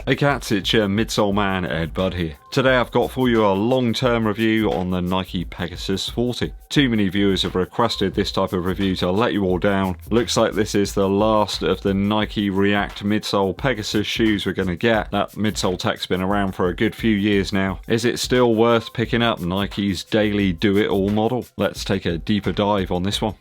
Hey cats, it's your midsole man, EDDBUD here. Today I've got for you a long-term review on the NIKE Pegasus 40. Too many viewers have requested this type of review to let you all down. Looks like this is the last of the Nike React midsole Pegasus shoes we're going to get. That midsole tech's been around for a good few years now. Is it still worth picking up Nike's daily do-it-all model? Let's take a deeper dive on this one.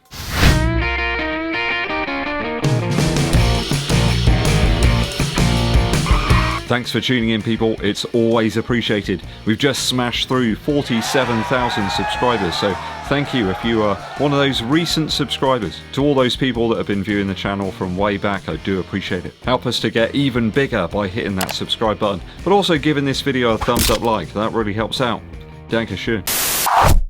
Thanks for tuning in, people. It's always appreciated. We've just smashed through 47,000 subscribers, so thank you if you are one of those recent subscribers. To all those people that have been viewing the channel from way back, I do appreciate it. Help us to get even bigger by hitting that subscribe button, but also giving this video a thumbs up like. That really helps out. Dankeschön.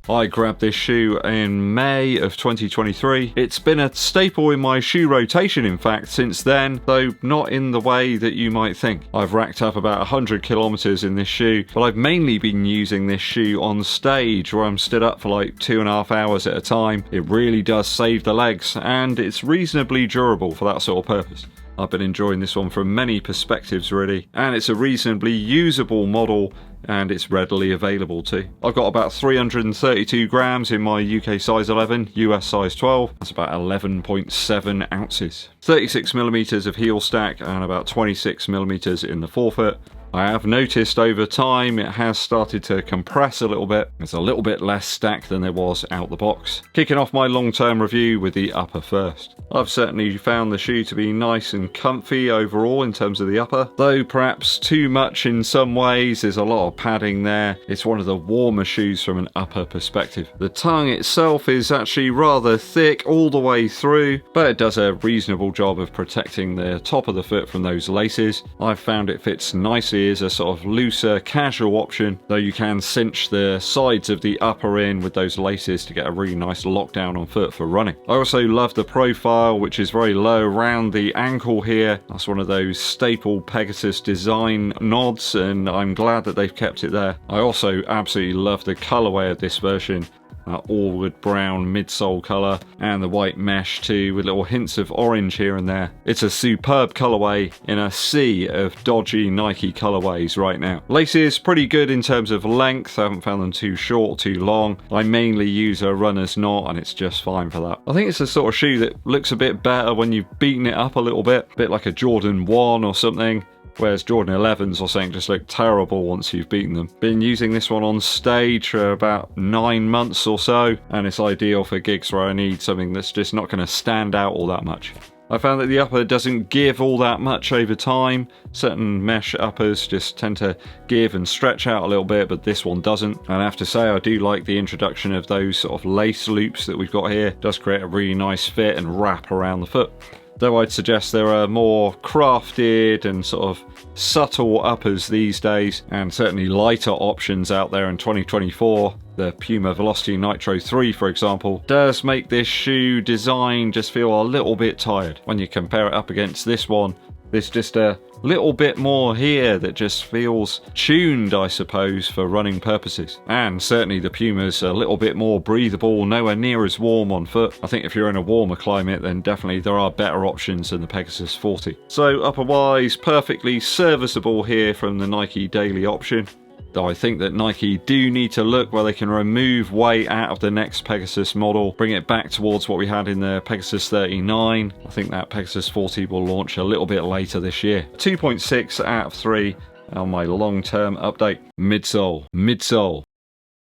I grabbed this shoe in May of 2023. It's been a staple in my shoe rotation, in fact, since then, though not in the way that you might think. I've racked up about 100 kilometers in this shoe, but I've mainly been using this shoe on stage where I'm stood up for like 2.5 hours at a time. It really does save the legs, and it's reasonably durable for that sort of purpose. I've been enjoying this one from many perspectives really, and it's a reasonably usable model and it's readily available too. I've got about 332 grams in my UK size 11, US size 12, that's about 11.7 ounces. 36mm of heel stack and about 26mm in the forefoot. I have noticed over time it has started to compress a little bit. It's a little bit less stack than there was out the box. Kicking off my long-term review with the upper first. I've certainly found the shoe to be nice and comfy overall in terms of the upper, though perhaps too much in some ways. There's a lot of padding there. It's one of the warmer shoes from an upper perspective. The tongue itself is actually rather thick all the way through, but it does a reasonable job of protecting the top of the foot from those laces. I've found it fits nicely as a sort of looser casual option, though you can cinch the sides of the upper in with those laces to get a really nice lockdown on foot for running. I also love the profile, which is very low around the ankle here. That's one of those staple Pegasus design nods, and I'm glad that they've kept it there. I also absolutely love the colorway of this version. Allwood brown midsole colour and the white mesh too, with little hints of orange here and there. It's a superb colourway in a sea of dodgy Nike colourways right now. Laces pretty good in terms of length. I haven't found them too short, too long. I mainly use a runner's knot and it's just fine for that. I think it's the sort of shoe that looks a bit better when you've beaten it up a little bit like a Jordan 1 or something. Whereas Jordan 11s or something just look terrible once you've beaten them. Been using this one on stage for about 9 months or so, and it's ideal for gigs where I need something that's just not going to stand out all that much. I found that the upper doesn't give all that much over time. Certain mesh uppers just tend to give and stretch out a little bit, but this one doesn't. And I have to say, I do like the introduction of those sort of lace loops that we've got here. It does create a really nice fit and wrap around the foot. Though I'd suggest there are more crafted and sort of subtle uppers these days, and certainly lighter options out there in 2024. The Puma Velocity Nitro 3, for example, does make this shoe design just feel a little bit tired. When you compare it up against this one, there's just a little bit more here that just feels tuned, I suppose, for running purposes. And certainly the Puma's a little bit more breathable, nowhere near as warm on foot. I think if you're in a warmer climate, then definitely there are better options than the Pegasus 40. So upper-wise, perfectly serviceable here from the Nike Daily option. Though I think that Nike do need to look where they can remove weight out of the next Pegasus model, bring it back towards what we had in the Pegasus 39. I think that Pegasus 40 will launch a little bit later this year. 2.6 out of 3 on my long-term update. Midsole, midsole,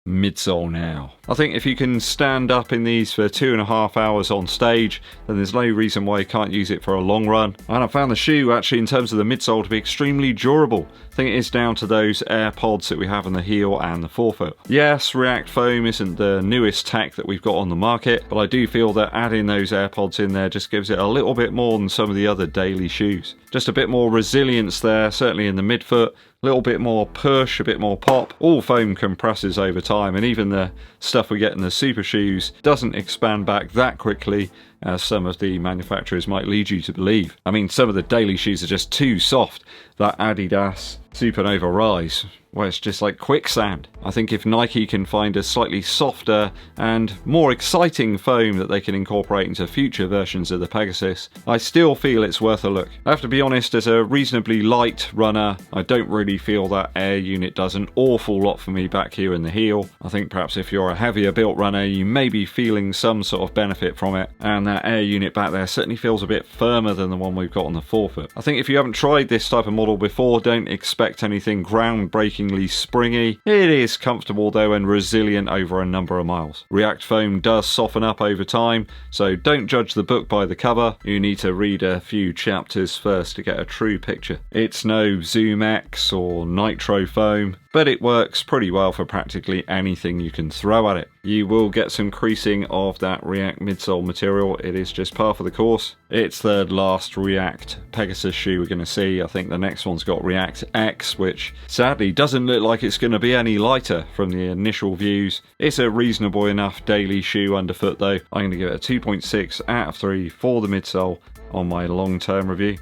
midsole now. I think if you can stand up in these for 2.5 hours on stage, then there's no reason why you can't use it for a long run. And I found the shoe actually in terms of the midsole to be extremely durable. I think it is down to those air pods that we have on the heel and the forefoot. Yes, React foam isn't the newest tech that we've got on the market, but I do feel that adding those air pods in there just gives it a little bit more than some of the other daily shoes. Just a bit more resilience there, certainly in the midfoot. A little bit more push, a bit more pop. All foam compresses over time, and even the stuff we get in the super shoes doesn't expand back that quickly as some of the manufacturers might lead you to believe. I mean, some of the daily shoes are just too soft. That Adidas Supernova Rise, well, it's just like quicksand. I think if Nike can find a slightly softer and more exciting foam that they can incorporate into future versions of the Pegasus, I still feel it's worth a look. I have to be honest, as a reasonably light runner, I don't really feel that air unit does an awful lot for me back here in the heel. I think perhaps if you're a heavier built runner, you may be feeling some sort of benefit from it, and that air unit back there certainly feels a bit firmer than the one we've got on the forefoot. I think if you haven't tried this type of model before, don't expect anything groundbreakingly springy. It is comfortable though and resilient over a number of miles. React foam does soften up over time, so don't judge the book by the cover. You need to read a few chapters first to get a true picture. It's no Zoom X or Nitro foam, but it works pretty well for practically anything you can throw at it. You will get some creasing of that React midsole material. It is just par for the course. It's the last React Pegasus shoe we're going to see. I think the next one's got React X, which sadly doesn't look like it's going to be any lighter from the initial views. It's a reasonable enough daily shoe underfoot though. I'm going to give it a 2.6 out of 3 for the midsole on my long-term review.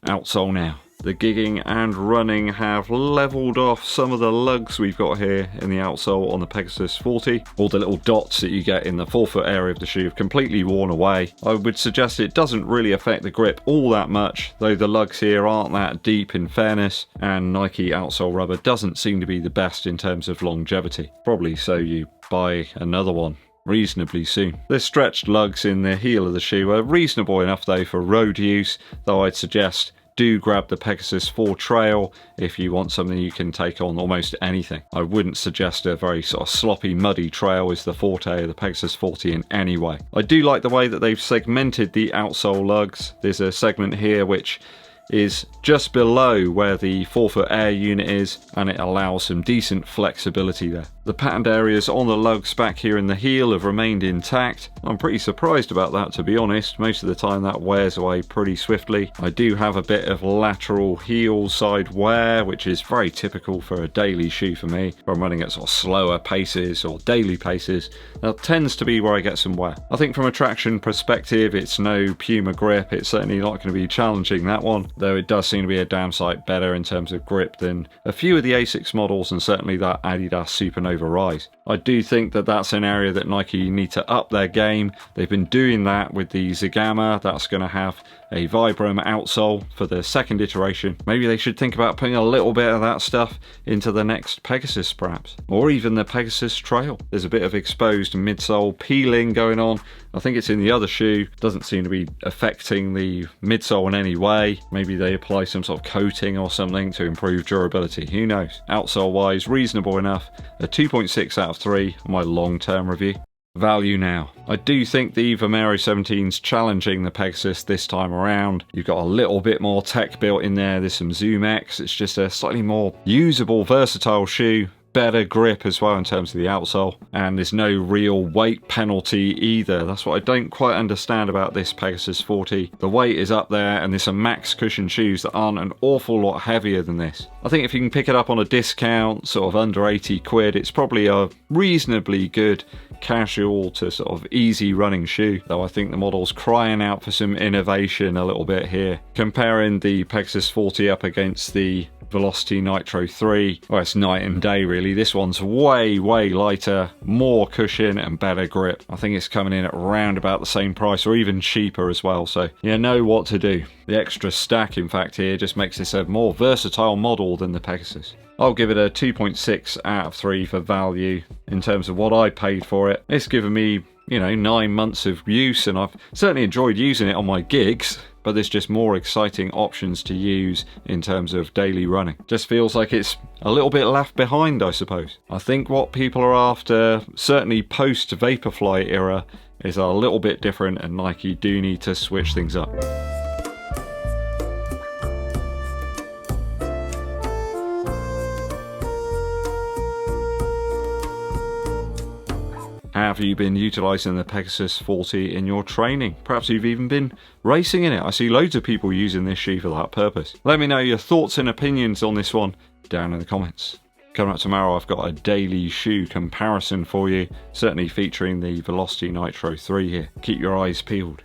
Outsole now. The gigging and running have leveled off some of the lugs we've got here in the outsole on the Pegasus 40. All the little dots that you get in the forefoot area of the shoe have completely worn away. I would suggest it doesn't really affect the grip all that much, though the lugs here aren't that deep in fairness, and Nike outsole rubber doesn't seem to be the best in terms of longevity. Probably so you buy another one reasonably soon. The stretched lugs in the heel of the shoe are reasonable enough though for road use, though I'd suggest do grab the Pegasus 4 Trail if you want something you can take on almost anything. I wouldn't suggest a very sort of sloppy, muddy trail is the forte of the Pegasus 40 in any way. I do like the way that they've segmented the outsole lugs. There's a segment here which is just below where the forefoot air unit is, and it allows some decent flexibility there. The patterned areas on the lugs back here in the heel have remained intact. I'm pretty surprised about that, to be honest. Most of the time that wears away pretty swiftly. I do have a bit of lateral heel side wear, which is very typical for a daily shoe for me. If I'm running at sort of slower paces or daily paces, that tends to be where I get some wear. I think from a traction perspective, it's no Puma grip. It's certainly not going to be challenging that one, though it does seem to be a damn sight better in terms of grip than a few of the Asics models, and certainly that Adidas Supernova Rise. I do think that that's an area that Nike need to up their game. They've been doing that with the Zagama. That's going to have a Vibram outsole for the second iteration. Maybe they should think about putting a little bit of that stuff into the next Pegasus perhaps, or even the Pegasus Trail. There's a bit of exposed midsole peeling going on. I think it's in the other shoe. Doesn't seem to be affecting the midsole in any way. Maybe they apply some sort of coating or something to improve durability. Who knows? Outsole wise, reasonable enough. A 2.6 out of 3 on my long-term review. Value now. I do think the Vomero 17's challenging the Pegasus this time around. You've got a little bit more tech built in there. There's some Zoom X. It's just a slightly more usable, versatile shoe. Better grip as well in terms of the outsole, and there's no real weight penalty either. That's what I don't quite understand about this Pegasus 40. The weight is up there, and there's some max cushion shoes that aren't an awful lot heavier than this. I think if you can pick it up on a discount, sort of under 80 quid, it's probably a reasonably good casual to sort of easy running shoe, though I think the model's crying out for some innovation a little bit here. Comparing the Pegasus 40 up against the Velocity Nitro 3, well, it's night and day really. This one's way lighter, more cushion and better grip. I think it's coming in at around about the same price or even cheaper as well, so you know what to do. The extra stack in fact here just makes this a more versatile model than the Pegasus. I'll give it a 2.6 out of 3 for value in terms of what I paid for it. It's given me, 9 months of use, and I've certainly enjoyed using it on my gigs, but there's just more exciting options to use in terms of daily running. Just feels like it's a little bit left behind, I suppose. I think what people are after, certainly post Vaporfly era, is a little bit different, and Nike do need to switch things up. Have you been utilising the Pegasus 40 in your training? Perhaps you've even been racing in it. I see loads of people using this shoe for that purpose. Let me know your thoughts and opinions on this one down in the comments. Coming up tomorrow, I've got a daily shoe comparison for you, certainly featuring the Velocity Nitro 3 here. Keep your eyes peeled.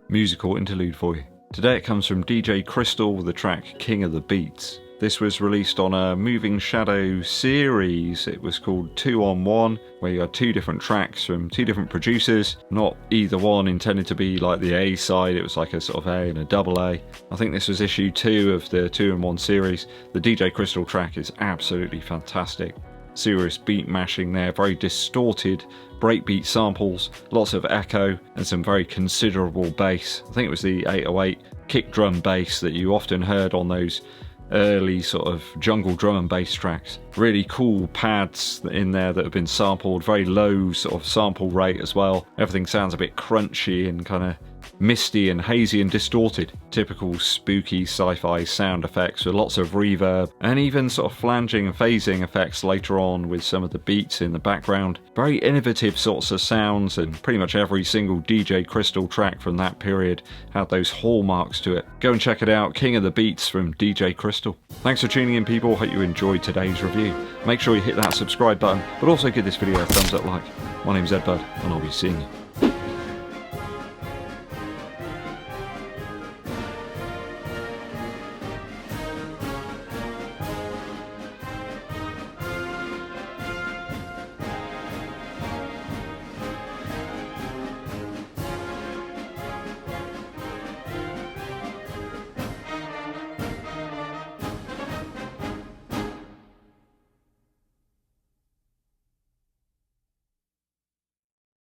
Musical interlude for you. Today it comes from DJ Crystal with the track King of the Beats. This was released on a Moving Shadow series. It was called 2 on 1, where you had 2 different tracks from 2 different producers. Not either one intended to be like the A side, it was like a sort of A and a double A. I think this was issue 2 of the 2 in 1 series. The DJ Crystal track is absolutely fantastic. Serious beat mashing there, very distorted breakbeat samples, lots of echo and some very considerable bass. I think it was the 808 kick drum bass that you often heard on those early sort of jungle drum and bass tracks. Really cool pads in there that have been sampled, very low sort of sample rate as well. Everything sounds a bit crunchy and kind of misty and hazy and distorted. Typical spooky sci-fi sound effects with lots of reverb and even sort of flanging and phasing effects later on with some of the beats in the background. Very innovative sorts of sounds, and pretty much every single DJ Crystal track from that period had those hallmarks to it. Go and check it out, King of the Beats from DJ Crystal. Thanks for tuning in, people. Hope you enjoyed today's review. Make sure you hit that subscribe button, but also give this video a thumbs up like. My name's EDDBUD, and I'll be seeing you